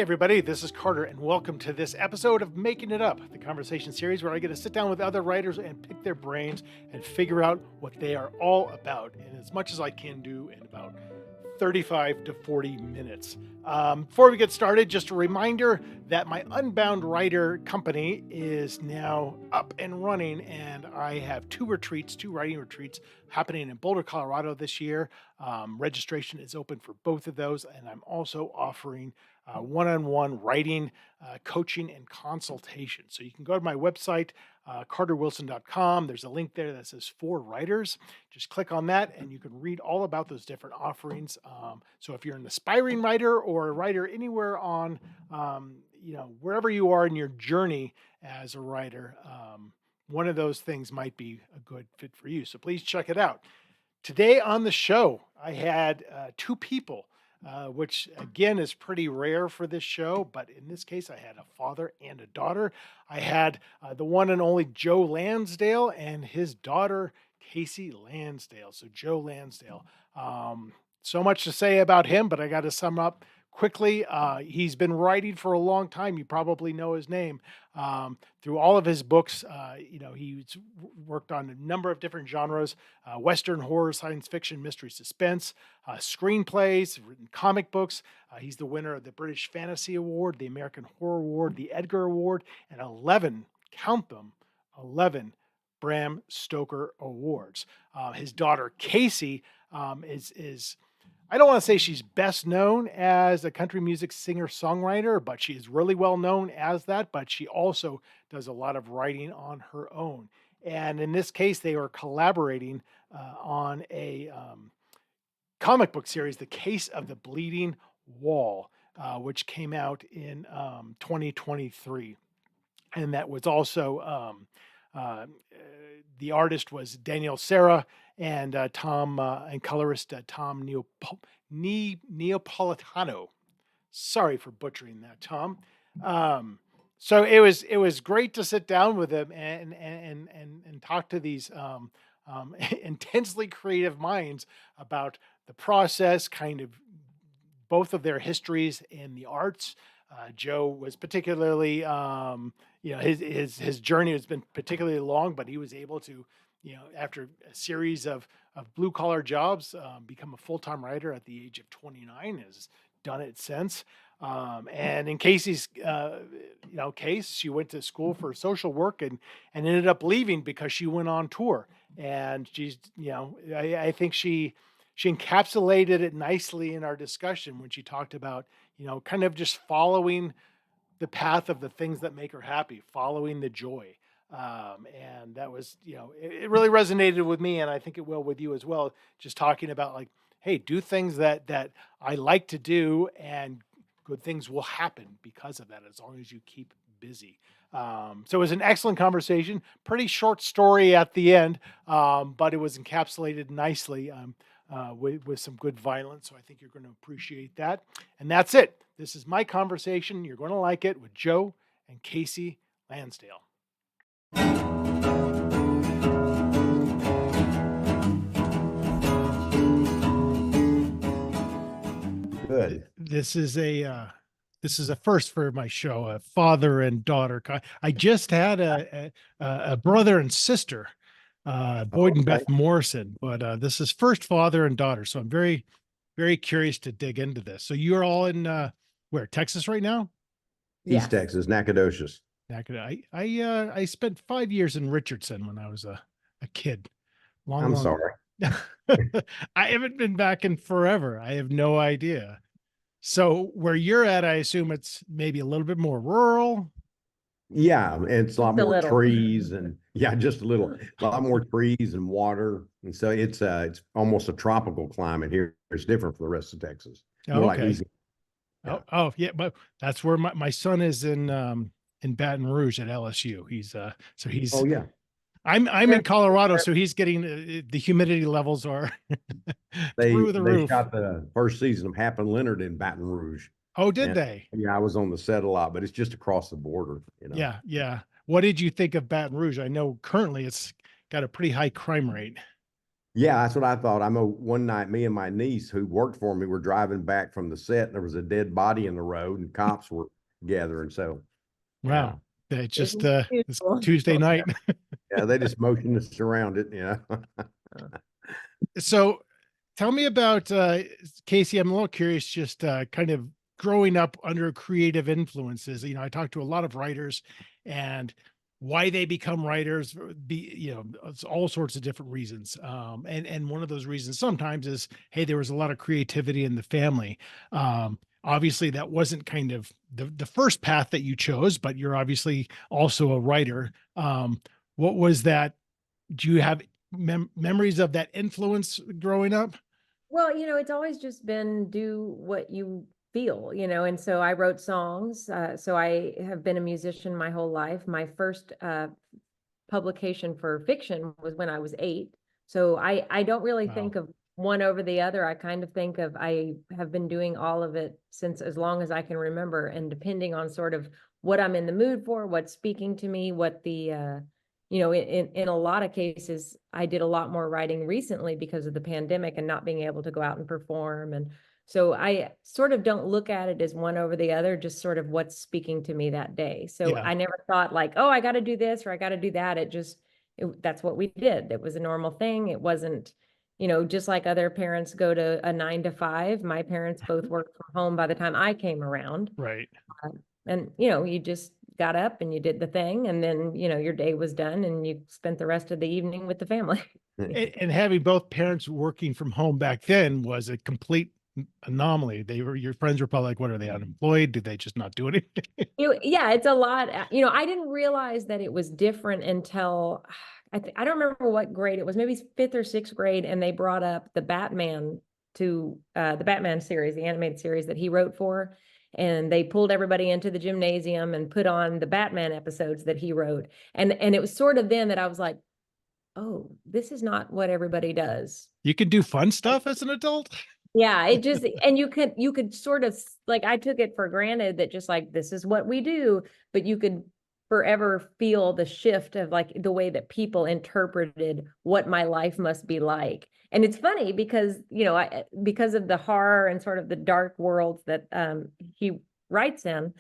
everybody, this is Carter, and welcome to this episode of Making It Up, the conversation series where I get to sit down with other writers and pick their brains and figure out what they are all about, and as much as I can do in about 35 to 40 minutes. Before we get started, just a reminder that my Unbound Writer company is now up and running, and I have two writing retreats happening in Boulder, Colorado this year. Registration is open for both of those, and I'm also offering one-on-one writing, coaching, and consultation. So you can go to my website, carterwilson.com. There's a link there that says For Writers. Just click on that and you can read all about those different offerings. So if you're an aspiring writer or a writer anywhere on, wherever you are in your journey as a writer, one of those things might be a good fit for you. So please check it out. Today on the show, I had two people, which again is pretty rare for this show, but in this case, I had a father and a daughter. I had the one and only Joe Lansdale and his daughter, Kasey Lansdale. So Joe Lansdale, so much to say about him, but I got to sum up quickly. He's been writing for a long time. You probably know his name. Through all of his books, he's worked on a number of different genres, Western horror, science fiction, mystery, suspense, screenplays, written comic books. He's the winner of the British Fantasy Award, the American Horror Award, the Edgar Award, and 11, count them, 11 Bram Stoker Awards. His daughter, Kasey, is I don't want to say she's best known as a country music singer-songwriter, but she is really well known as that, but she also does a lot of writing on her own. And in this case, they are collaborating on a comic book series, The Case of the Bleeding Wall, which came out in 2023. And that was also, the artist was Daniel Serra, and Tom and colorist Tom Neapolitano. Sorry for butchering that, Tom. So it was great to sit down with him and talk to these intensely creative minds about the process, kind of both of their histories in the arts. Joe was particularly, his journey has been particularly long, but he was able to, after a series of blue collar jobs, become a full-time writer at the age of 29, has done it since. And in Kasey's, case, she went to school for social work and ended up leaving because she went on tour. And she's, I think she encapsulated it nicely in our discussion when she talked about, kind of just following the path of the things that make her happy, following the joy. And that was, it really resonated with me, and I think it will with you as well. Just talking about like, hey, do things that I like to do, and good things will happen because of that, as long as you keep busy. So it was an excellent conversation, pretty short story at the end, but it was encapsulated nicely with some good violence. So I think you're going to appreciate that. And that's it. This is my conversation. You're going to like it with Joe and Kasey Lansdale. Good. This is a first for my show, a father and daughter. I just had a brother and sister, Boyd and Beth Morrison, but this is first father and daughter. So I'm very, very curious to dig into this. So you're all in where, Texas right now? East Texas, Nacogdoches. I spent 5 years in Richardson when I was a kid. I'm sorry. I haven't been back in forever. I have no idea. So where you're at, I assume it's maybe a little bit more rural. Yeah, it's a lot more trees and just a lot more trees and water. And so it's almost a tropical climate here. It's different from the rest of Texas. Oh, okay. Yeah, but that's where my son is in Baton Rouge at LSU. He's oh yeah. I'm in Colorado, so he's getting the humidity levels are through the roof. They shot the first season of Hap and Leonard in Baton Rouge. Oh, did they? Yeah, I was on the set a lot, but it's just across the border. Yeah. What did you think of Baton Rouge? I know currently it's got a pretty high crime rate. Yeah, that's what I thought. I know one night, me and my niece who worked for me were driving back from the set, and there was a dead body in the road, and cops were gathering. So, yeah, Wow. It's just Isn't it it's beautiful? Tuesday night. yeah, they just motioned us around it. Yeah. So tell me about Kasey. I'm a little curious, just kind of growing up under creative influences. I talk to a lot of writers and why they become writers, it's all sorts of different reasons. And one of those reasons sometimes is, hey, there was a lot of creativity in the family. Obviously that wasn't kind of the first path that you chose, but you're obviously also a writer. What was that? Do you have memories of that influence growing up? Well, it's always just been do what you feel, and so I wrote songs. So I have been a musician my whole life. My first publication for fiction was when I was 8. So I don't really Wow. think of one over the other. I kind of think of I have been doing all of it since as long as I can remember, and depending on sort of what I'm in the mood for, what's speaking to me, what the in a lot of cases, I did a lot more writing recently because of the pandemic and not being able to go out and perform. And so I sort of don't look at it as one over the other, just sort of what's speaking to me that day. So Yeah. I never thought like, oh, I got to do this or I got to do that. That's what we did. It was a normal thing. It wasn't, just like other parents go to a 9 to 5. My parents both worked from home by the time I came around. Right. And, you just got up and you did the thing, and then, your day was done and you spent the rest of the evening with the family. And having both parents working from home back then was a complete anomaly. Your friends were probably like, what are they, unemployed? Did they just not do anything? Yeah, it's a lot. I didn't realize that it was different until I don't remember what grade it was, maybe 5th or 6th grade, and they brought up the Batman to the Batman series, the animated series that he wrote for. And they pulled everybody into the gymnasium and put on the Batman episodes that he wrote. And it was sort of then that I was like, oh, this is not what everybody does. You can do fun stuff as an adult. Yeah, it just, and you could sort of like, I took it for granted that just like, this is what we do, but you could forever feel the shift of like the way that people interpreted what my life must be like. And it's funny because, because of the horror and sort of the dark worlds that he writes in,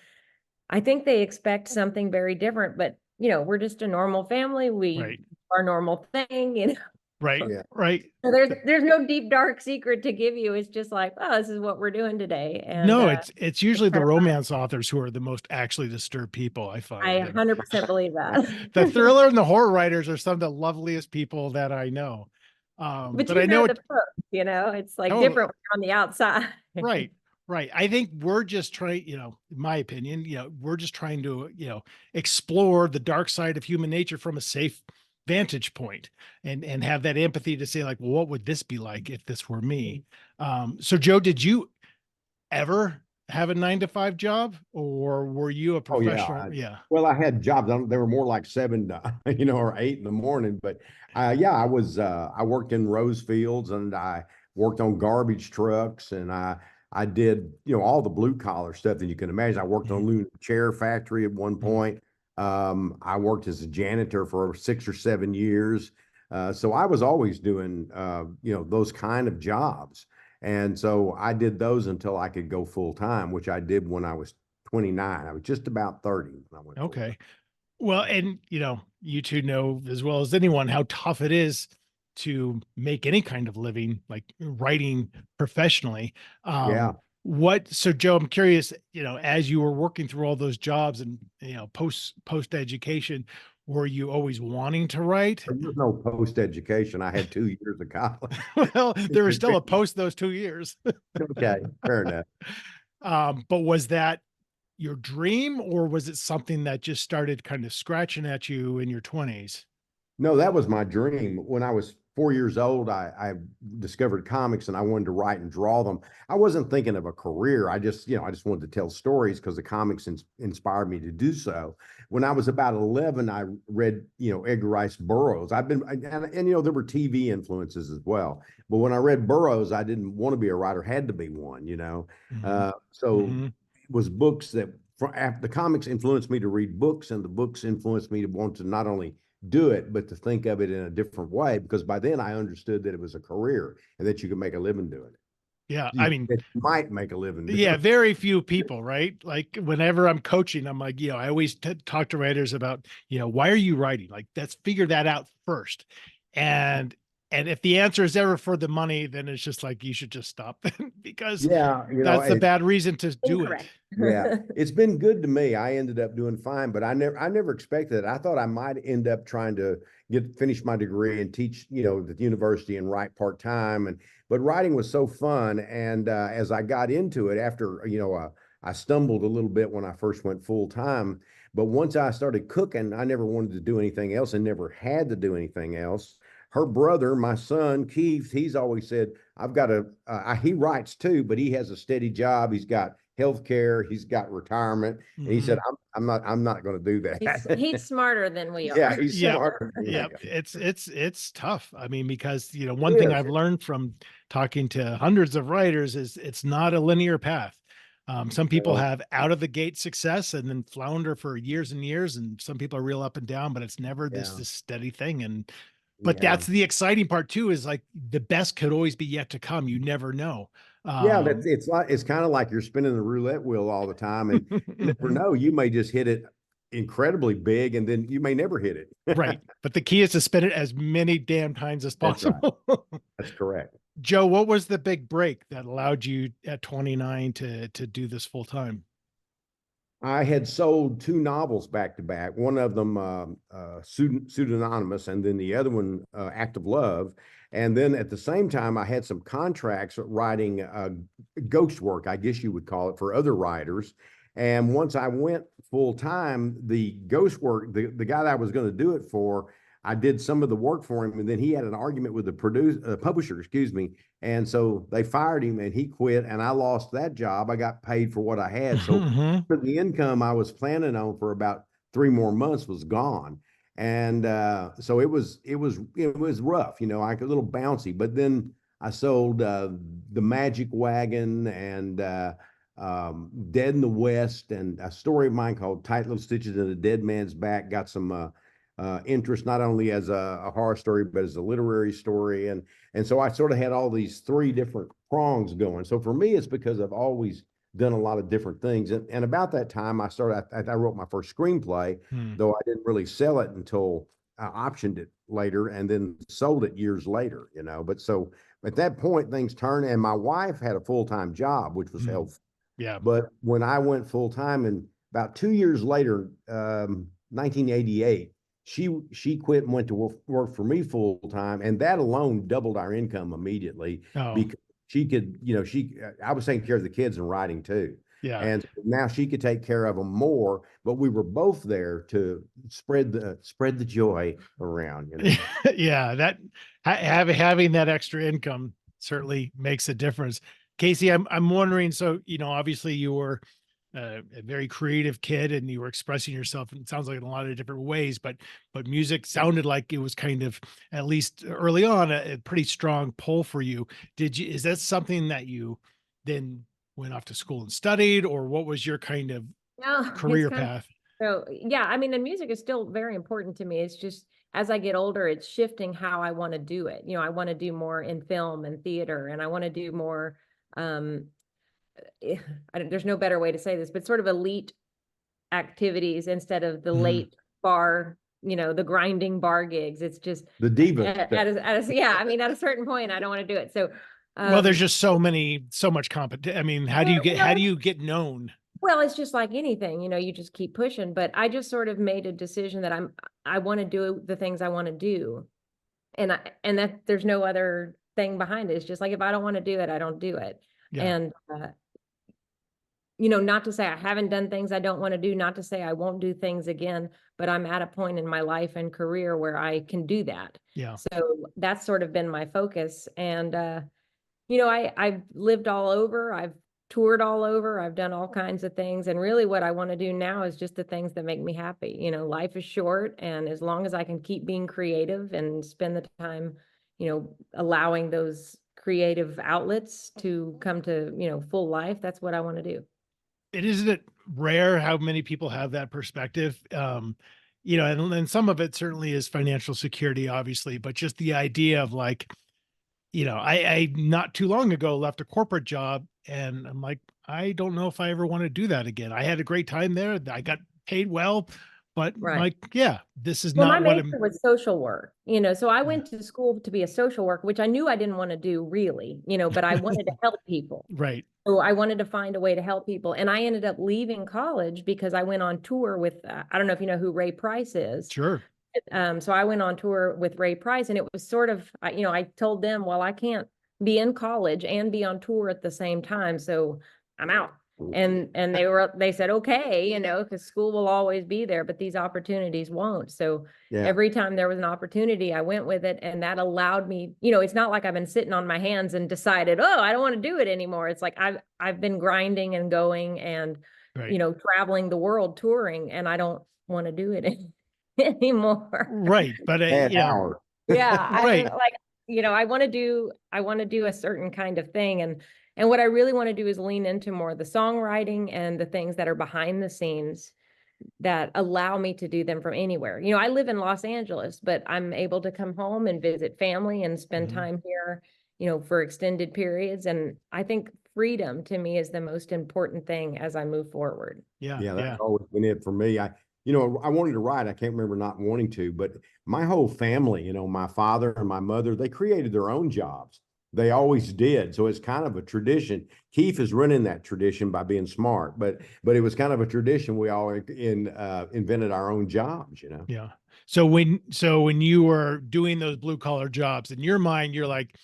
I think they expect something very different, but we're just a normal family. We Right. our normal thing, Right. Yeah. Right. So there's no deep dark secret to give you. It's just like, oh, this is what we're doing today. And No, it's usually the kind of romance authors who are the most actually disturbed people, I I find. 100% believe that. The thriller and the horror writers are some of the loveliest people that I know. But But you I know know the book, it's like oh, different when you're on the outside. right. Right. I think we're just trying, in my opinion, we're just trying to, explore the dark side of human nature from a safe vantage point and have that empathy to say like, well, what would this be like if this were me? So Joe, did you ever have a 9 to 5 job, or were you a Oh yeah. professional? Yeah. Well, I had jobs. They were more like 7, or 8 in the morning. But yeah, I worked in rose fields, and I worked on garbage trucks, and I did, all the blue collar stuff that you can imagine. I worked on a Mhm. aluminum chair factory at one Mhm. point. I worked as a janitor for 6 or 7 years. So I was always doing, those kind of jobs. And so I did those until I could go full time, which I did when I was 29. I was just about 30 when I went full time. Okay. Well, and you two know as well as anyone how tough it is to make any kind of living, like writing professionally. Yeah. So Joe, I'm curious, as you were working through all those jobs and, post education, were you always wanting to write? There was no post education. I had 2 years of college. Well, there was still a post those 2 years. Okay, fair enough. But was that your dream, or was it something that just started kind of scratching at you in your 20s? No, that was my dream. When I was 4 years old, I discovered comics and I wanted to write and draw them. I wasn't thinking of a career. I just wanted to tell stories because the comics inspired me to do so. When I was about 11, I read, Edgar Rice Burroughs. There were TV influences as well. But when I read Burroughs, I didn't want to be a writer, had to be one. Mhm. So Mhm. it was books that after the comics influenced me to read books, and the books influenced me to want to not only do it, but to think of it in a different way, because by then I understood that it was a career and that you could make a living doing it. Yeah. I mean, That you might make a living doing yeah, it. very few people, right? Like whenever I'm coaching, I'm like, I always talk to writers about, why are you writing? Like, let's figure that out first. And if the answer is ever for the money, then it's just like, you should just stop because Yeah, that's the bad reason to do it. Incorrect. yeah, it's been good to me. I ended up doing fine, but I never expected it. I thought I might end up trying to finish my degree and teach, at the university and write part-time. But writing was so fun. And as I got into it after, I stumbled a little bit when I first went full time. But once I started cooking, I never wanted to do anything else and never had to do anything else. Her brother, my son, Keith, he's always said, I've got he writes too, but he has a steady job. He's got healthcare, he's got retirement. And he said, I'm not going to do that. He's smarter than we are. Yeah, he's Yeah. smarter. Yeah, it's tough. I mean, because one It thing is. I've learned from talking to hundreds of writers is it's not a linear path. Some people No. have out of the gate success and then flounder for years and years, and some people are real up and down, but it's never this Yeah. steady thing. But Yeah. that's the exciting part too, is like the best could always be yet to come. You never know. Yeah, it's kind of like you're spinning the roulette wheel all the time, and you never know, you may just hit it incredibly big, and then you may never hit it. Right. But the key is to spin it as many damn times as That's right. possible. That's correct. Joe, what was the big break that allowed you at 29 to do this full time? I had sold 2 novels back to back. One of them pseudonymous, and then the other one Act of Love. And then at the same time, I had some contracts writing ghost work, I guess you would call it, for other writers. And once I went full time, the ghost work, the guy that I was going to do it for, I did some of the work for him, and then he had an argument with the publisher, excuse me. And so they fired him and he quit, and I lost that job. I got paid for what I had. So the income I was planning on for about 3 more months was gone. And so it was rough, like a little bouncy. But then I sold The Magic Wagon and Dead in the West, and a story of mine called Tight Little Stitches in a Dead Man's Back got some interest, not only as a horror story, but as a literary story. And so I sort of had all these 3 different prongs going. So for me, it's because I've always done a lot of different things. And about that time, I wrote my first screenplay, though I didn't really sell it until I optioned it later and then sold it years later, But so at that point, things turned, and my wife had a full-time job, which was helpful. Yeah. But when I went full-time, and about 2 years later, 1988, she quit and went to work for me full-time, and that alone doubled our income immediately. Because she could, I was taking care of the kids and writing too. Yeah. And now she could take care of them more, but we were both there to spread the joy around, Yeah, that having that extra income certainly makes a difference. Kasey, I'm wondering, so, obviously you were a very creative kid and you were expressing yourself, and it sounds like in a lot of different ways, but music sounded like it was kind of, at least early on, a pretty strong pull for you. Is that something that you then went off to school and studied, or what was your kind of career path? So yeah, I mean, the music is still very important to me. It's just, as I get older, it's shifting how I want to do it. I want to do more in film and theater, and I want to do more, there's no better way to say this, but sort of elite activities instead of the late bar, the grinding bar gigs. It's just the diva. Yeah, I mean, at a certain point, I don't want to do it. So, well, there's just so much competition. I mean, how do you get known? Well, it's just like anything, you just keep pushing. But I just sort of made a decision that I want to do the things I want to do, and that there's no other thing behind it. It's just like, if I don't want to do it, I don't do it. Yeah. And not to say I haven't done things I don't want to do, not to say I won't do things again, but I'm at a point in my life and career where I can do that. Yeah. So that's sort of been my focus. And I've lived all over. I've toured all over. I've done all kinds of things. And really what I want to do now is just the things that make me happy. Life is short. And as long as I can keep being creative and spend the time, allowing those creative outlets to come to, full life, that's what I want to do. Isn't it rare how many people have that perspective? you know, and some of it certainly is financial security, obviously, but just the idea of like, you know, I not too long ago left a corporate job and I'm like, I don't know if I ever want to do that again. I had a great time there. I got paid well, but Right. like, yeah, this is Well, my not what major I'm. was social work, so I Yeah. went to school to be a social worker, which I knew I didn't want to do really, but I wanted to help people. Right. So I wanted to find a way to help people. And I ended up leaving college because I went on tour with, I don't know if you know who Ray Price is. Sure. So I went on tour with Ray Price, and it was sort of, I told them, well, I can't be in college and be on tour at the same time, so I'm out. And they said, okay, because school will always be there, but these opportunities won't. So Yeah. every time there was an opportunity, I went with it, and that allowed me, it's not like I've been sitting on my hands and decided, oh, I don't want to do it anymore. It's like I've been grinding and going and Right. traveling the world touring, and I don't want to do it anymore. Right. But, Bad you know, hour. Yeah, I'm right. like, I want to do a certain kind of thing. And what I really want to do is lean into more the songwriting and the things that are behind the scenes that allow me to do them from anywhere. I live in Los Angeles, but I'm able to come home and visit family and spend Mhm. time here, for extended periods. And I think freedom to me is the most important thing as I move forward. Yeah. Yeah, Yeah. that's always been it for me. I wanted to write. I can't remember not wanting to, but my whole family, my father and my mother, they created their own jobs. They always did. So it's kind of a tradition. Keith is running that tradition by being smart, but it was kind of a tradition. We all invented our own jobs, Yeah. So when you were doing those blue collar jobs in your mind, you're like,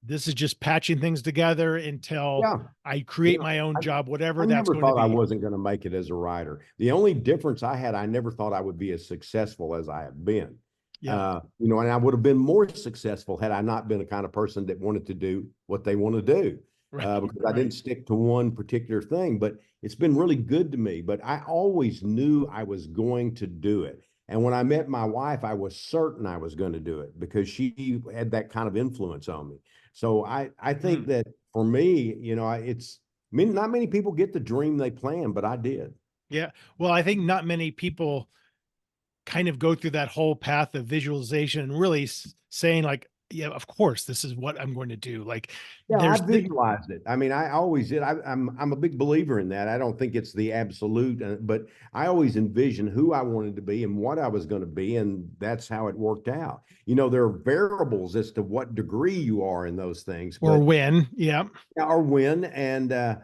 this is just patching things together until Yeah. I create my own job, whatever I that's never going to thought I be. wasn't going to make it as a writer. The only difference I had, I never thought I would be as successful as I have been. Yeah. And I would have been more successful had I not been the kind of person that wanted to do what they want to do. Right. Because I Right. didn't stick to one particular thing, but it's been really good to me. But I always knew I was going to do it. And when I met my wife, I was certain I was going to do it because she had that kind of influence on me. So I think that for me, not many people get the dream they plan, but I did. Yeah. Well, I think not many people kind of go through that whole path of visualization and really saying like, yeah, of course, this is what I'm going to do. Like Yeah, I there's the, visualized it. I mean, I always did. I'm a big believer in that. I don't think it's the absolute, but I always envisioned who I wanted to be and what I was going to be, and that's how it worked out. There are variables as to what degree you are in those things, or but when. Yeah. or when. And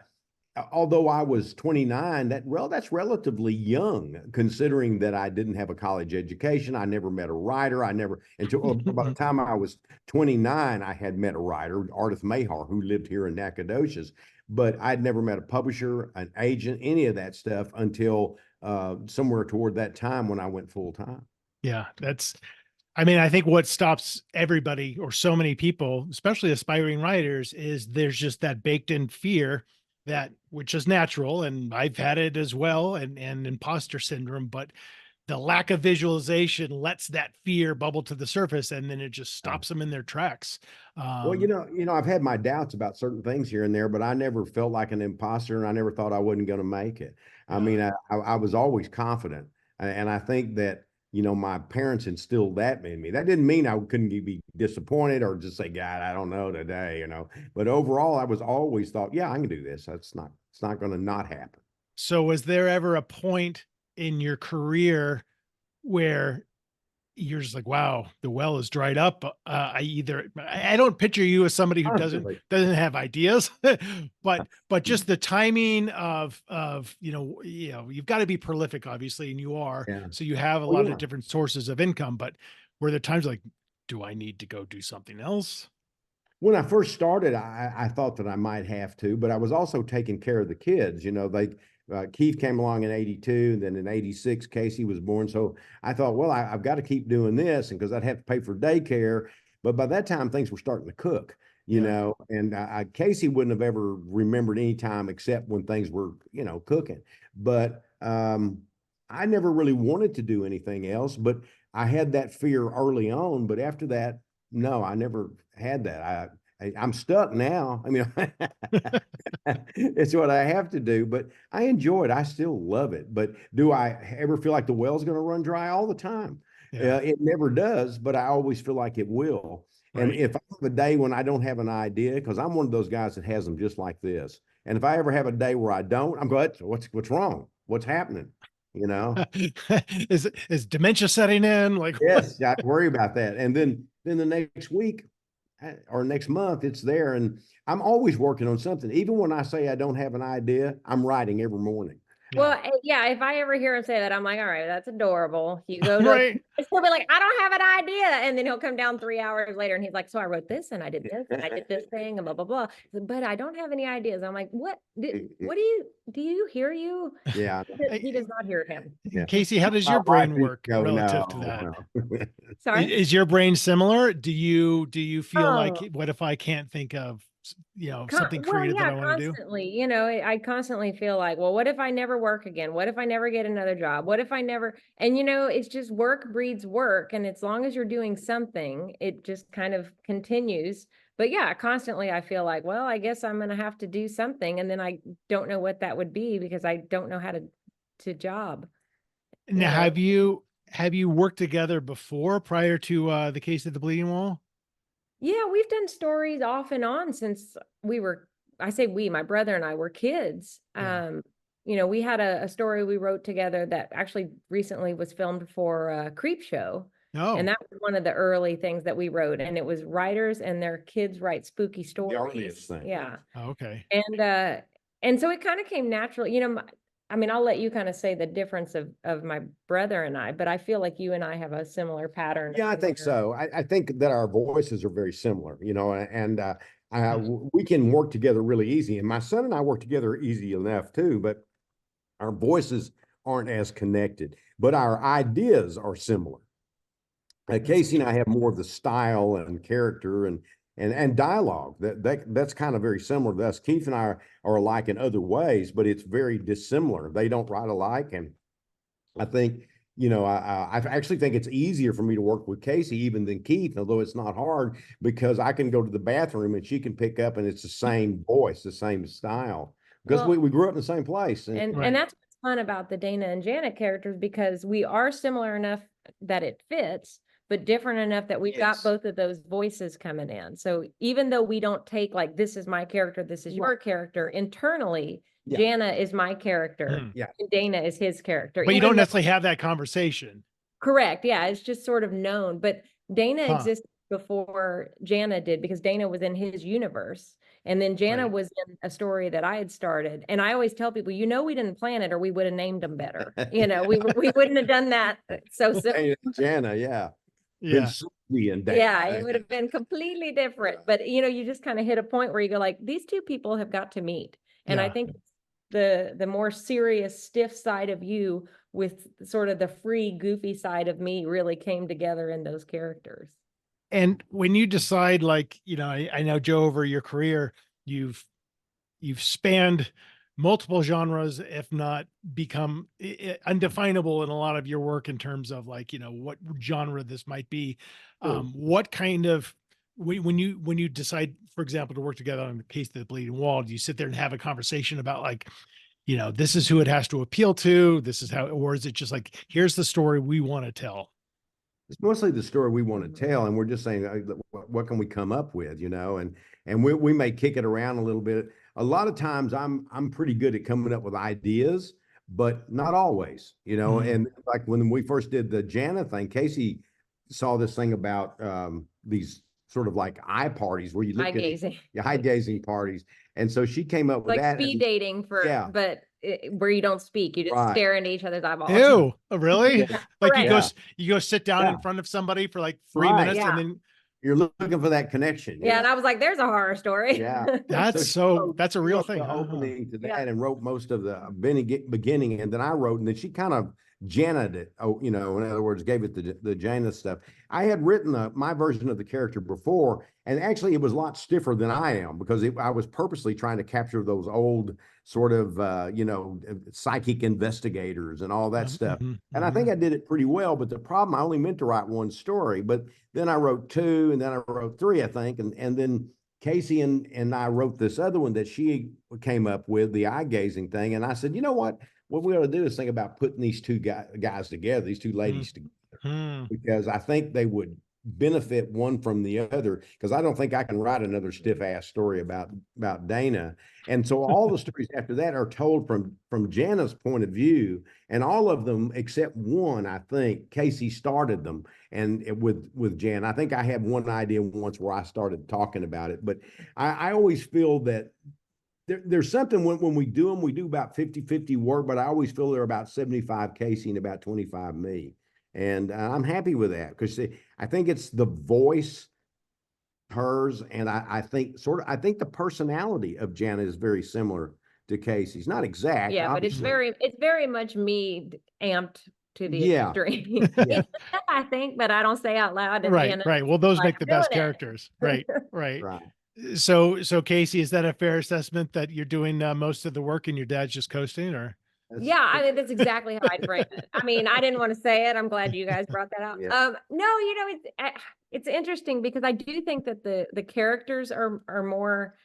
although I was 29, that's relatively young, considering that I didn't have a college education. I never met a writer. I never, until about the time I was 29, I had met a writer, Ardith Mahar, who lived here in Nacogdoches, but I'd never met a publisher, an agent, any of that stuff until somewhere toward that time when I went full time. Yeah. I mean, I think what stops everybody or so many people, especially aspiring writers, is there's just that baked in fear which is natural. And I've had it as well, and imposter syndrome, but the lack of visualization lets that fear bubble to the surface and then it just stops them in their tracks. Well, I've had my doubts about certain things here and there, but I never felt like an imposter, and I never thought I wasn't going to make it. I Yeah. mean, I was always confident, and I think that my parents instilled that in me. That didn't mean I couldn't be disappointed or just say, God, I don't know today, But overall, I was always thought, yeah, I can do this. It's not going to not happen. So was there ever a point in your career where you're just like, wow, the well is dried up. I don't picture you as somebody who doesn't Constantly. have ideas, but just the timing of you've got to be prolific, obviously, and you are. Yeah. So you have a Well, lot yeah. of different sources of income. But were there times like, do I need to go do something else? When I first started, I thought that I might have to, but I was also taking care of the kids. Keith came along in 82, and then in 86, Kasey was born. So I thought, well, I've got to keep doing this, and because I'd have to pay for daycare. But by that time, things were starting to cook, Yeah. and Kasey wouldn't have ever remembered any time except when things were, cooking. But I never really wanted to do anything else, but I had that fear early on. But after that, no, I never had that. I'm stuck now. I mean, it's what I have to do, but I enjoy it. I still love it. But do I ever feel like the well's going to run dry? All the time? Yeah. It never does, but I always feel like it will. And Right. if I have a day when I don't have an idea, because I'm one of those guys that has them just like this. And if I ever have a day where I don't, I'm going, what's wrong? What's happening? You know? Is dementia setting in? Like, Yes, I worry about that. And then the next week or next month, it's there. And I'm always working on something. Even when I say I don't have an idea, I'm writing every morning. Well, yeah, if I ever hear him say that, I'm like, all right, that's adorable. You go to, right. he'll be like, I don't have an idea. And then he'll come down 3 hours later and he's like, so I wrote this and I did this and I did this thing and blah, blah, blah. But I don't have any ideas. I'm like, what do you hear you? Yeah. He does not hear him. Yeah. Casey, how does My your brain wife is- work no, relative to no, that? no. Sorry. Is your brain similar? Do you feel like, Oh. what if I can't think of, something creative that I want to do? Constantly, I constantly feel like, well, what if I never work again? What if I never get another job? What if I never, and it's just work breeds work. And as long as you're doing something, it just kind of continues. But yeah, constantly I feel like, well, I guess I'm going to have to do something. And then I don't know what that would be because I don't know how to job. Now, have you worked together before prior to the Case of the Bleeding Wall? Yeah, we've done stories off and on since my brother and I were kids. Yeah. We had a story we wrote together that actually recently was filmed for Creep Show. No. And that was one of the early things that we wrote. And it was writers and their kids write spooky stories. The earliest thing. Yeah. Oh, okay. And so it kind of came naturally, I'll let you kind of say the difference of my brother and I, but I feel like you and I have a similar pattern. Yeah, I think so. I think that our voices are very similar, and we can work together really easy. And my son and I work together easy enough too, but our voices aren't as connected, but our ideas are similar. Casey and I have more of the style and character and dialogue that's kind of very similar to us. Keith and I are alike in other ways, but it's very dissimilar. They don't write alike, and I think I actually think it's easier for me to work with Casey even than Keith, although it's not hard because I can go to the bathroom and she can pick up and it's the same voice, the same style because we grew up in the same place. And Right. that's what's fun about the Dana and Janet characters because we are similar enough that it fits, but different enough that we've got Yes. both of those voices coming in. So even though we don't take like, this is my character, this is your character, internally, Yeah. Jana is my character. Hmm. Yeah. And Dana is his character. But you even don't though- necessarily have that conversation. Correct. Yeah. It's just sort of known, but Dana Huh. existed before Jana did because Dana was in his universe. And then Jana Right. was in a story that I had started. And I always tell people, we didn't plan it or we would have named them better. We wouldn't have done that. So Hey, Jana, yeah. Yeah. yeah, it would have been completely different. But you just kind of hit a point where you go like, these two people have got to meet. And I Yeah. think the more serious, stiff side of you with sort of the free, goofy side of me really came together in those characters. And when you decide, like, I know, Joe, over your career, you've spanned multiple genres, if not become undefinable in a lot of your work in terms of like, what genre this might be. What kind of, when you decide, for example, to work together on the Case of the Bleeding Wall, do you sit there and have a conversation about like, this is who it has to appeal to, this is how, or is it just like, here's the story we want to tell? It's mostly the story we want to tell, and we're just saying, what can we come up with, and we may kick it around a little bit. A lot of times I'm pretty good at coming up with ideas, but not always, and like when we first did the Jana thing, Casey saw this thing about these sort of like eye parties where you look high gazing parties. And so she came up with like that. speed dating but where you don't speak, you just stare into each other's eyeballs. Ew, really? Yeah, like correct. you go sit down in front of somebody for like 3 minutes and then you're looking for that connection. Yeah, and I was like, there's a horror story. Yeah. That's a real thing. Opening to that and wrote most of the beginning, and then I wrote, and then she kind of Jana'd it. In other words, gave it the Jana stuff. I had written my version of the character before, and actually it was a lot stiffer than I am because I was purposely trying to capture those old sort of psychic investigators and all that stuff. And I think I did it pretty well, but the problem, I only meant to write one story, but then I wrote two, and then I wrote three, I think, and then Kasey and I wrote this other one that she came up with, the eye gazing thing. And I said, you know what we ought to do is think about putting these two guys together, these two ladies together, because I think they would benefit one from the other, because I don't think I can write another stiff ass story about Dana. And so all the stories after that are told from Jana's point of view, and all of them except one, I think Kasey started them, and with Jan. I think I had one idea once where I started talking about it, but I always feel that there's something when we do them, we do about 50-50 work, but I always feel they're about 75 Kasey and about 25 me. And I'm happy with that, because I think it's the voice, hers, and I think the personality of Jana is very similar to Kasey's. Not exact. Yeah, obviously. but it's very much me amped to the extreme. Yeah. I think, but I don't say out loud. And Right, Jana, right. Well, those like, make the best doing it. characters. Right, right. Right. So Kasey, is that a fair assessment that you're doing most of the work and your dad's just coasting, or? Yeah, I mean, that's exactly how I'd frame it. I mean, I didn't want to say it. I'm glad you guys brought that out. Yeah. No, it's interesting, because I do think that the characters are more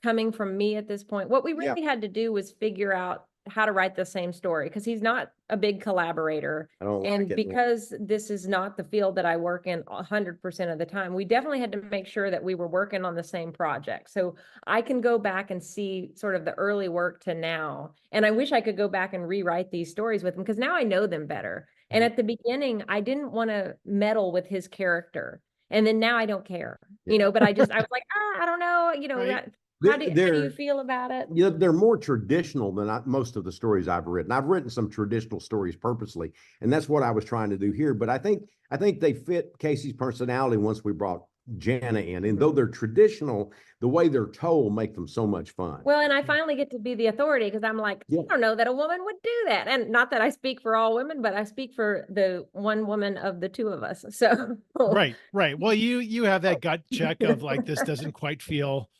coming from me at this point. What we really had to do was figure out how to write the same story, because he's not a big collaborator. I don't like And it. because this is not the field that I work in 100% of the time, we definitely had to make sure that we were working on the same project. So I can go back and see sort of the early work to now. And I wish I could go back and rewrite these stories with him, because now I know them better. And at the beginning, I didn't want to meddle with his character. And then now I don't care, but I was like, I don't know, Right. How do you feel about it? Yeah, they're more traditional than most of the stories I've written. I've written some traditional stories purposely, and that's what I was trying to do here. But I think they fit Kasey's personality once we brought Jana in. And though they're traditional, the way they're told make them so much fun. Well, and I finally get to be the authority, because I'm like, I don't know that a woman would do that. And not that I speak for all women, but I speak for the one woman of the two of us. So Right. Well, you have that gut check of like, this doesn't quite feel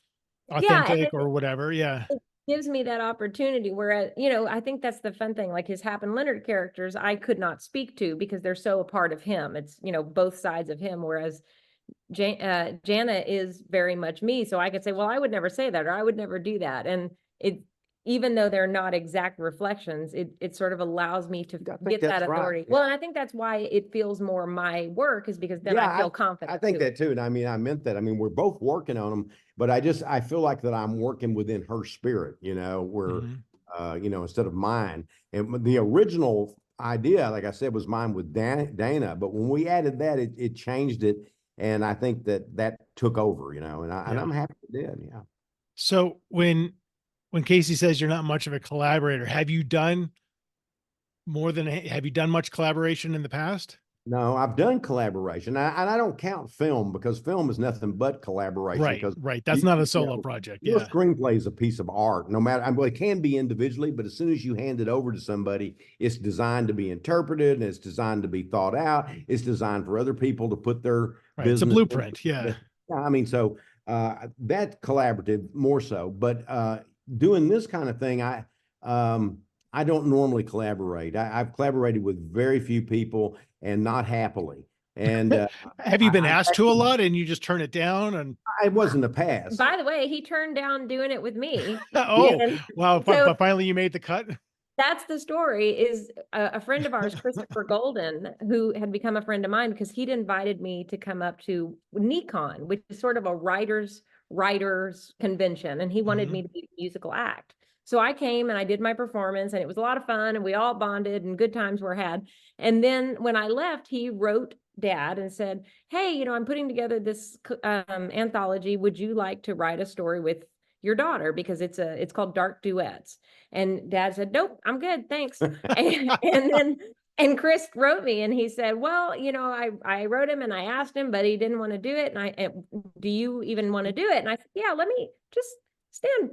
authentic or whatever. Yeah. It gives me that opportunity, where, I think that's the fun thing. Like his Hap and Leonard characters, I could not speak to because they're so a part of him. It's, both sides of him. Whereas Jana is very much me. So I could say, well, I would never say that, or I would never do that. And even though they're not exact reflections, it sort of allows me to get that authority. Right. Well, and I think that's why it feels more my work, is because then I feel confident. I think that too. And I mean, I meant that. I mean, we're both working on them, but I feel like that I'm working within her spirit, where, instead of mine. And the original idea, like I said, was mine with Dana. But when we added that, it changed it. And I think that took over, and I'm happy it did. Yeah. So when Kasey says you're not much of a collaborator, have you done much collaboration in the past? No, I've done collaboration, and I don't count film, because film is nothing but collaboration. Right. That's not a solo project. Your screenplay is a piece of art, no matter. Well, it can be individually, but as soon as you hand it over to somebody, it's designed to be interpreted, and it's designed to be thought out. It's designed for other people to put their business. It's a blueprint. Yeah. I mean, so that collaborative more so, but doing this kind of thing, I don't normally collaborate. I've collaborated with very few people, and not happily. And have you been asked to a lot and you just turn it down? And it wasn't a pass. By the way, he turned down doing it with me. Wow. But finally you made the cut. That's the story. Is a friend of ours, Christopher Golden, who had become a friend of mine, because he'd invited me to come up to NECON, which is sort of a writers convention. And he wanted me to be a musical act. So I came and I did my performance, and it was a lot of fun, and we all bonded and good times were had. And then when I left, he wrote Dad and said, hey, I'm putting together this anthology. Would you like to write a story with your daughter? Because it's called Dark Duets. And Dad said, nope, I'm good. Thanks. And Chris wrote me, and he said, well, I wrote him and I asked him, but he didn't want to do it. And do you even want to do it? And I said, yeah, let me just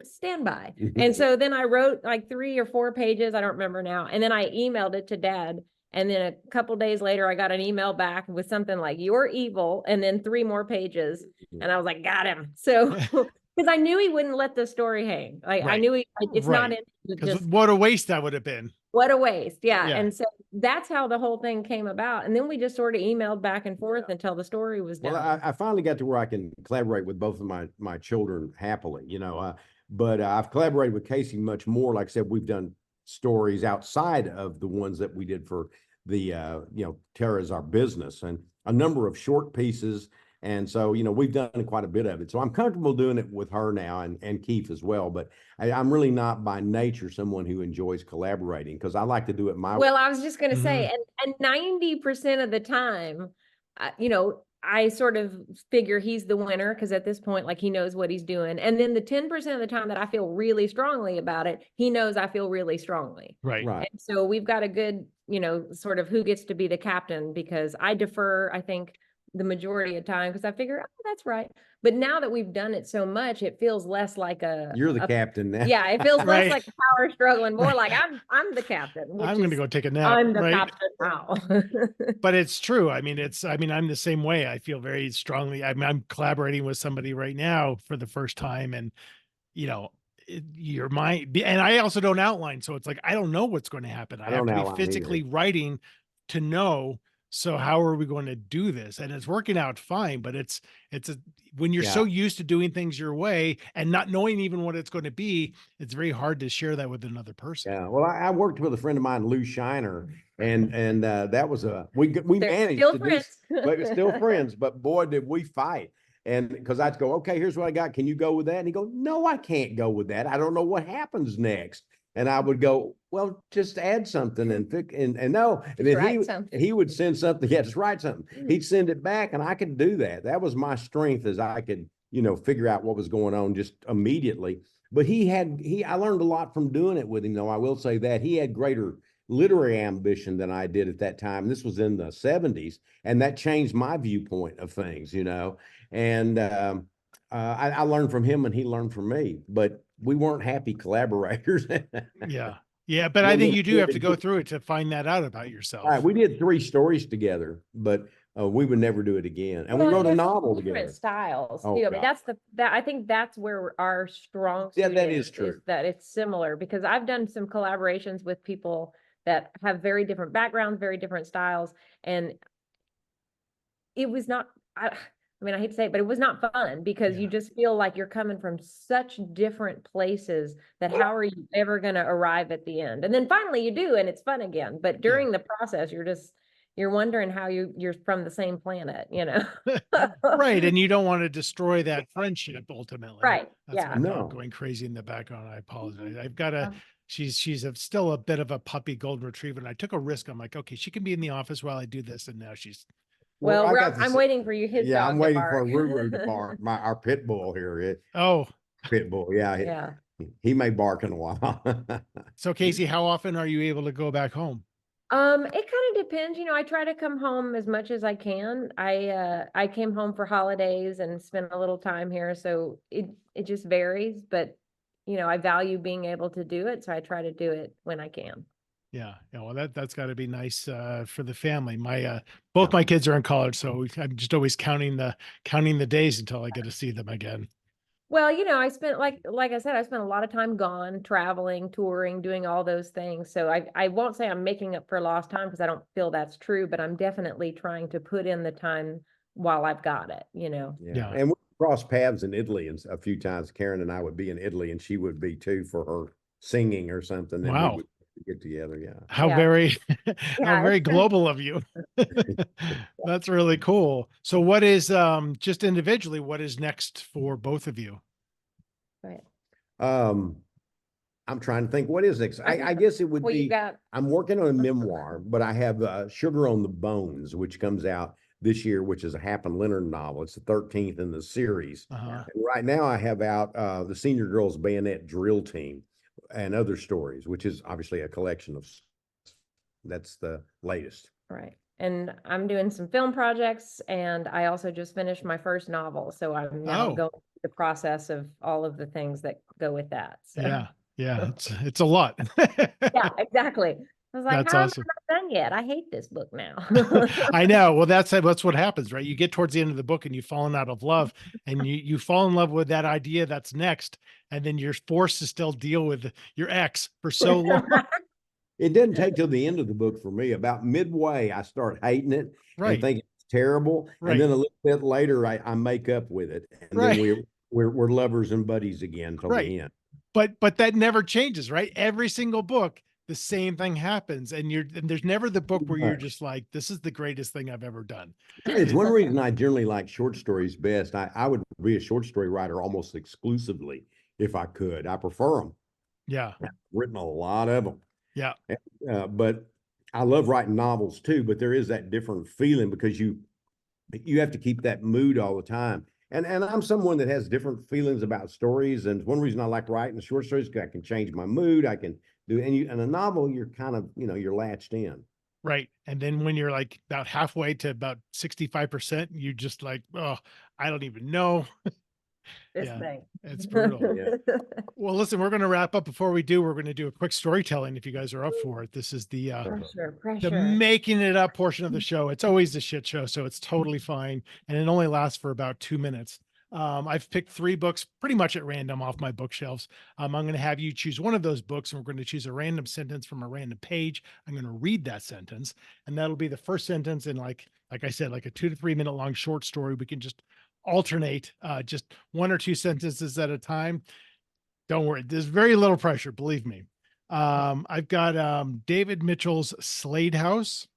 stand by. And so then I wrote like 3 or 4 pages. I don't remember now. And then I emailed it to Dad. And then a couple days later, I got an email back with something like, you're evil. And then 3 more pages. And I was like, got him. So, because I knew he wouldn't let the story hang. Like I knew it's not in. What a waste that would have been. What a waste. Yeah. Yeah. And so that's how the whole thing came about. And then we just sort of emailed back and forth until the story was done. Well, I finally got to where I can collaborate with both of my children happily, but I've collaborated with Kasey much more. Like I said, we've done stories outside of the ones that we did for the, Tara's Our Business, and a number of short pieces. And so, we've done quite a bit of it. So I'm comfortable doing it with her now, and Keith as well. But I'm really not by nature someone who enjoys collaborating, because I like to do it my way. Well, I was just going to say, Mhm. and 90% of the time, I sort of figure he's the winner because at this point, like, he knows what he's doing. And then the 10% of the time that I feel really strongly about it, he knows I feel really strongly. Right. Right. And so we've got a good, sort of who gets to be the captain, because I defer, I think, the majority of time, because I figure, oh, that's right. But now that we've done it so much, it feels less like You're the captain now. yeah, it feels Right. less like a power struggle and more like I'm the captain. I'm going to go take a nap. I'm the right? captain now. But it's true. I mean, I'm the same way. I feel very strongly. I'm collaborating with somebody right now for the first time, and your mind, and I also don't outline. So it's like, I don't know what's going to happen. I have don't to be outline physically either. writing to know. So how are we going to do this? And it's working out fine, but when you're so used to doing things your way and not knowing even what it's going to be, it's very hard to share that with another person. Yeah. Well, I worked with a friend of mine, Lou Shiner, and that was we They're managed still to do, friends. but we're still friends. But boy, did we fight! And because I'd go, okay, here's what I got. Can you go with that? And he go, no, I can't go with that. I don't know what happens next. And I would go, well, just add something and no. And then he would send something. Yeah, just write something. He'd send it back, and I could do that. That was my strength, as I could, figure out what was going on just immediately. But I learned a lot from doing it with him, though. I will say that he had greater literary ambition than I did at that time. This was in the 70s, and that changed my viewpoint of things, And I learned from him, and he learned from me. But we weren't happy collaborators. Yeah. Yeah. But I think you do have to go through it to find that out about yourself. All right. We did 3 stories together, but we would never do it again. And we wrote a novel together. Different styles Oh, too. I God. mean, I think that's where our strong Yeah, suit that is true. that it's similar, because I've done some collaborations with people that have very different backgrounds, very different styles. And it was not, I mean, I hate to say it, but it was not fun, because you just feel like you're coming from such different places that how are you ever going to arrive at the end? And then finally you do, and it's fun again. But during the process, you're wondering how you're from the same planet, Right. And you don't want to destroy that friendship ultimately. Right. That's Yeah. my dog going crazy in the background. I apologize. I've got she's still a bit of a puppy golden retriever, and I took a risk. I'm like, okay, she can be in the office while I do this. And now she's. Well, I'm waiting for you. Yeah, I'm waiting for bark. Ruru to bark. Our pit bull here. Oh, pit bull. Yeah. Yeah. He may bark in a while. So Kasey, how often are you able to go back home? It kind of depends. I try to come home as much as I can. I came home for holidays and spent a little time here, so it just varies. But I value being able to do it, so I try to do it when I can. Yeah. Well, that's got to be nice for the family. Both my kids are in college, so I'm just always counting the days until I get to see them again. Well, I spent, like I said, I spent a lot of time gone, traveling, touring, doing all those things. So I won't say I'm making up for lost time, because I don't feel that's true, but I'm definitely trying to put in the time while I've got it, Yeah. And we crossed paths in Italy a few times. Karen and I would be in Italy, and she would be too, for her singing or something. And wow. we would get together. Yeah. How very global of you. That's really cool. So what is, just individually, what is next for both of you? Right. I'm trying to think what is next. I guess it would be, I'm working on a memoir, but I have Sugar on the Bones, which comes out this year, which is a Happen Leonard novel. It's the 13th in the series. And right now I have out the Senior Girls Bayonet Drill Team and Other Stories, which is obviously a collection of, that's the latest. Right. And I'm doing some film projects, and I also just finished my first novel. So I'm now going through the process of all of the things that go with that. So. Yeah. It's a lot. Yeah, exactly. I was like, that's how awesome. am I not done yet? I hate this book now. I know. Well, that's what happens, right? You get towards the end of the book and you've fallen out of love, and you fall in love with that idea that's next. And then you're forced to still deal with your ex for so long. It doesn't take till the end of the book for me. About midway, I start hating it Right. and think it's terrible. Right. And then a little bit later, I make up with it. And Right. then we're lovers and buddies again till Right. the end. But that never changes, right? Every single book, the same thing happens. And there's never the book where you're just like, this is the greatest thing I've ever done. It's one reason I generally like short stories best. I would be a short story writer almost exclusively if I could. I prefer them. Yeah. I've written a lot of them. Yeah. But I love writing novels too, but there is that different feeling because you have to keep that mood all the time. And I'm someone that has different feelings about stories. And one reason I like writing short stories, I can change my mood. I can do, and a novel, you're kind of, you're latched in. Right. And then when you're like about halfway to about 65%, you just like, oh, I don't even know. This thing. It's brutal. Yeah. Well, listen, we're going to wrap up. Before we do, we're going to do a quick storytelling if you guys are up for it. This is the Pressure. making it up portion of the show. It's always a shit show, so it's totally fine. And it only lasts for about 2 minutes. I've picked 3 books pretty much at random off my bookshelves. I'm going to have you choose one of those books, and we're going to choose a random sentence from a random page. I'm going to read that sentence, and that'll be the first sentence in like I said, like a 2 to 3 minute long short story. We can just alternate just 1 or 2 sentences at a time. Don't worry, there's very little pressure, believe me. I've got David Mitchell's Slade House,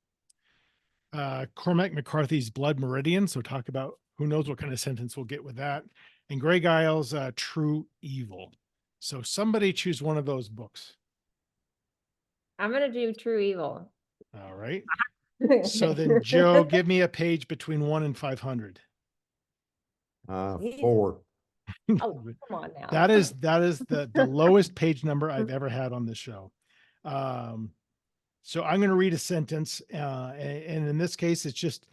Cormac McCarthy's Blood Meridian. So talk about who knows what kind of sentence we'll get with that. And Greg Iles' True Evil. So somebody choose one of those books. I'm going to do True Evil. All right. So then, Joe, give me a page between 1 and 500. 4. Oh, come on now. That is the lowest page number I've ever had on this show. So I'm going to read a sentence, and in this case, it's just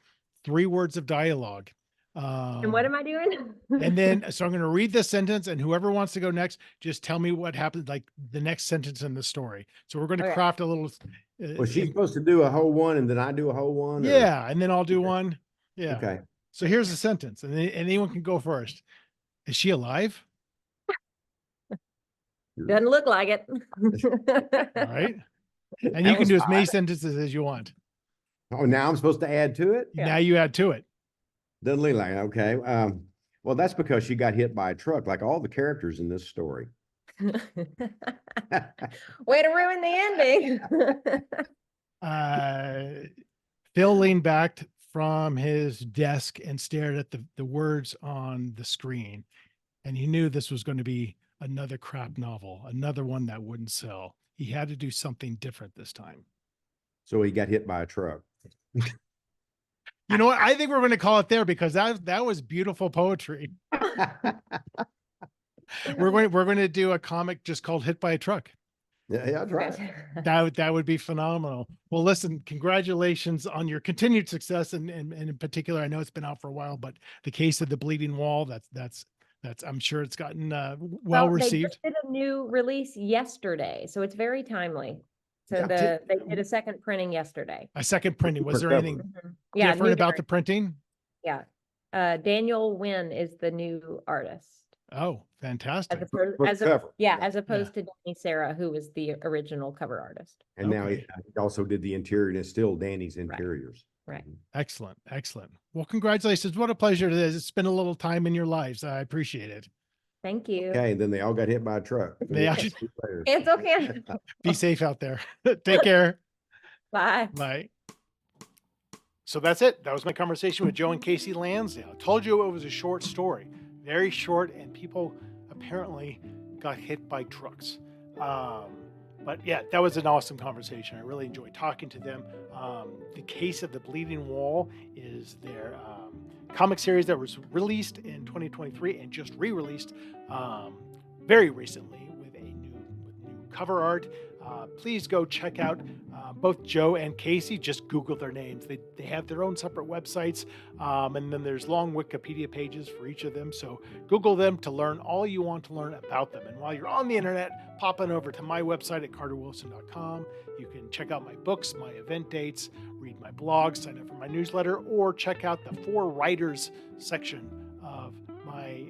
3 words of dialogue. And what am I doing? And then, so I'm going to read this sentence, and whoever wants to go next, just tell me what happened, like the next sentence in the story. So we're going to craft a little. Was she supposed to do a whole one, and then I do a whole one? Or? Yeah, and then I'll do one. Yeah. Okay. So here's the sentence, and anyone can go first. Is she alive? Doesn't look like it. All right. And you can do as many sentences as you want. Oh, now I'm supposed to add to it? Yeah. Now you add to it. Doesn't look like it. Okay. Well, that's because she got hit by a truck, like all the characters in this story. Way to ruin the ending. Phil leaned back from his desk and stared at the words on the screen. And he knew this was going to be another crap novel, another one that wouldn't sell. He had to do something different this time. So he got hit by a truck. You know what? I think we're going to call it there because that was beautiful poetry. We're going to do a comic just called Hit by a Truck. Yeah, that's right. That would be phenomenal. Well, listen, congratulations on your continued success, and in particular, I know it's been out for a while, but the Case of the Bleeding Wall, that's I'm sure it's gotten well received. They did a new release yesterday, so it's very timely. So they did a second printing yesterday. A second printing. Was there anything Yeah, different about the printing? Yeah. Daniel Wynn is the new artist. Oh, fantastic. As opposed to Danny Sarah, who was the original cover artist. And now he also did the interior, and it's still Danny's interiors. Right. Excellent. Excellent. Well, congratulations. What a pleasure it is. It's been a little time in your lives. I appreciate it. Thank you. Okay, then they all got hit by a truck. It's okay. Be safe out there. Take care. Bye. Bye. So that's it. That was my conversation with Joe and Kasey Lansdale. I told you it was a short story. Very short, and people apparently got hit by trucks. But yeah, that was an awesome conversation. I really enjoyed talking to them. The Case of the Bleeding Wall is their comic series that was released in 2023 and just re-released very recently with new cover art. Please go check out both Joe and Kasey. Just Google their names. They have their own separate websites, and then there's long Wikipedia pages for each of them. So Google them to learn all you want to learn about them. And while you're on the internet, pop on over to my website at carterwilson.com. You can check out my books, my event dates, read my blog, sign up for my newsletter, or check out the For Writers section of my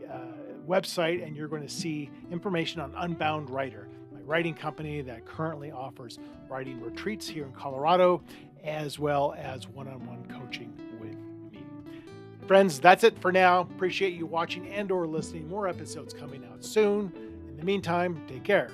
website, and you're going to see information on Unbound Writer, my writing company that currently offers writing retreats here in Colorado, as well as one-on-one coaching with me. Friends, that's it for now. Appreciate you watching and or listening. More episodes coming out soon. In the meantime, take care.